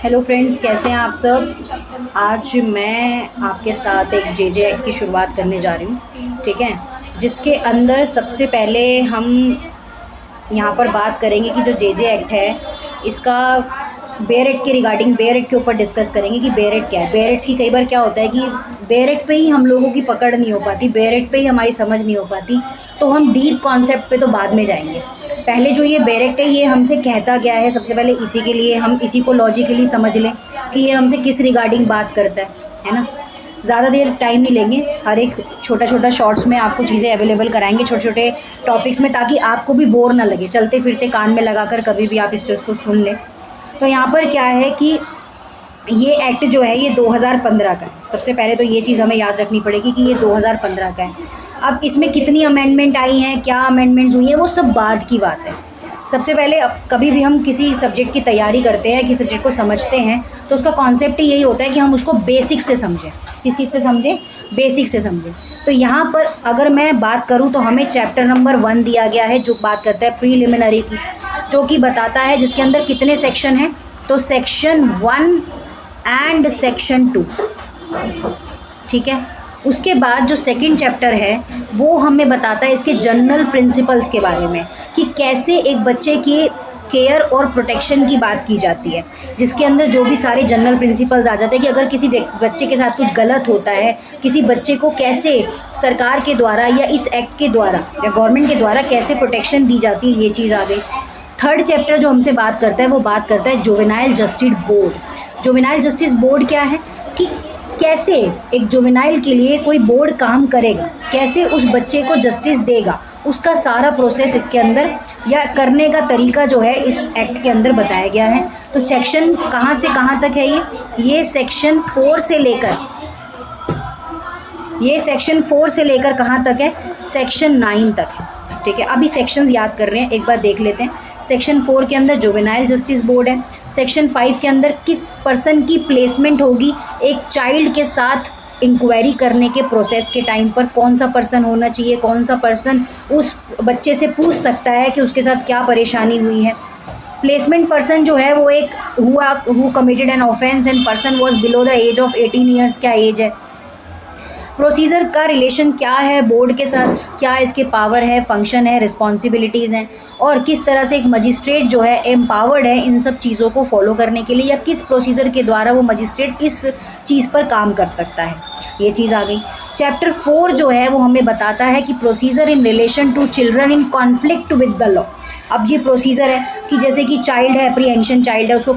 Hello friends, कैसे हैं आप सब। आज मैं आपके साथ एक जेजे एक्ट की शुरुआत करने जा रही हूँ, ठीक है। जिसके अंदर सबसे पहले हम यहाँ पर बात करेंगे कि जो जेजे एक्ट है इसका बेयर एक्ट के रिगार्डिंग बेयर एक्ट के ऊपर डिस्कस करेंगे कि बेयर एक्ट क्या है। बेयर एक्ट की कई बार क्या होता है कि बेयर एक्ट पे ही हम लोगों की पकड़ नहीं हो पाती, बेयर एक्ट पे ही हमारी समझ नहीं हो पाती, तो हम डीप कॉन्सेप्ट पे तो बाद में जाएंगे। पहले जो ये बेयर एक्ट है ये हमसे कहता क्या है, सबसे पहले इसी के लिए हम इसी को लॉजिकली समझ लें कि ये हमसे किस रिगार्डिंग बात करता है ना। ज़्यादा देर टाइम नहीं लेंगे, हर एक छोटा छोटा शॉर्ट्स में आपको चीज़ें अवेलेबल कराएंगे, छोटे छोटे टॉपिक्स में, ताकि आपको भी बोर ना लगे, चलते फिरते कान में लगाकर कभी भी आप इस चीज़ को सुन लें। तो यहाँ पर क्या है कि ये एक्ट जो है ये 2015 का है। सबसे पहले तो ये चीज़ हमें याद रखनी पड़ेगी कि ये 2015 का है। अब इसमें कितनी अमेंडमेंट आई हैं, क्या अमेंडमेंट्स हुई हैं, वो सब बाद की बात है। सबसे पहले कभी भी हम किसी सब्जेक्ट की तैयारी करते हैं, किसी सब्जेक्ट को समझते हैं, तो उसका कॉन्सेप्ट ही यही होता है कि हम उसको बेसिक से समझें। किस चीज़ से समझें? बेसिक से समझें। तो यहाँ पर अगर मैं बात करूँ तो हमें चैप्टर नंबर 1 दिया गया है, जो बात करता है प्रीलिमिनरी की, जो कि बताता है जिसके अंदर कितने सेक्शन हैं। तो सेक्शन 1 एंड सेक्शन 2, ठीक है। उसके बाद जो सेकंड चैप्टर है वो हमें बताता है इसके जनरल प्रिंसिपल्स के बारे में, कि कैसे एक बच्चे की केयर और प्रोटेक्शन की बात की जाती है, जिसके अंदर जो भी सारे जनरल प्रिंसिपल्स आ जाते हैं कि अगर किसी बच्चे के साथ कुछ गलत होता है, किसी बच्चे को कैसे सरकार के द्वारा या इस एक्ट के द्वारा या गवर्नमेंट के द्वारा कैसे प्रोटेक्शन दी जाती है, ये चीज़ आ गई। थर्ड चैप्टर जो हमसे बात करता है वो बात करता है juvenile justice board. Juvenile justice board क्या है कि कैसे एक जुवेनाइल के लिए कोई बोर्ड काम करेगा, कैसे उस बच्चे को जस्टिस देगा, उसका सारा प्रोसेस इसके अंदर या करने का तरीका जो है इस एक्ट के अंदर बताया गया है। तो सेक्शन कहाँ से कहाँ तक है ये सेक्शन 4 से लेकर, ये सेक्शन 4 से लेकर कहाँ तक है? सेक्शन 9 तक है, ठीक है। अभी सेक्शंस याद कर रहे हैं, एक बार देख लेते हैं। सेक्शन 4 के अंदर जुवेनाइल जस्टिस बोर्ड है। सेक्शन 5 के अंदर किस पर्सन की प्लेसमेंट होगी एक चाइल्ड के साथ इंक्वायरी करने के प्रोसेस के टाइम पर, कौन सा पर्सन होना चाहिए, कौन सा पर्सन उस बच्चे से पूछ सकता है कि उसके साथ क्या परेशानी हुई है। प्लेसमेंट पर्सन जो है वो एक who committed an offence and person was below the age of 18 years, क्या एज है। प्रोसीजर का रिलेशन क्या है बोर्ड के साथ, क्या इसके पावर है, फंक्शन है, रिस्पॉन्सिबिलिटीज़ हैं, और किस तरह से एक मजिस्ट्रेट जो है एम्पावर्ड है इन सब चीज़ों को फॉलो करने के लिए, या किस प्रोसीजर के द्वारा वो मजिस्ट्रेट इस चीज़ पर काम कर सकता है, ये चीज़ आ गई। चैप्टर 4 जो है वो हमें बताता है कि procedure in relation to children in conflict with the law. अब ये प्रोसीजर है कि जैसे कि चाइल्ड है, एप्रीहेंशन चाइल्ड है, उसको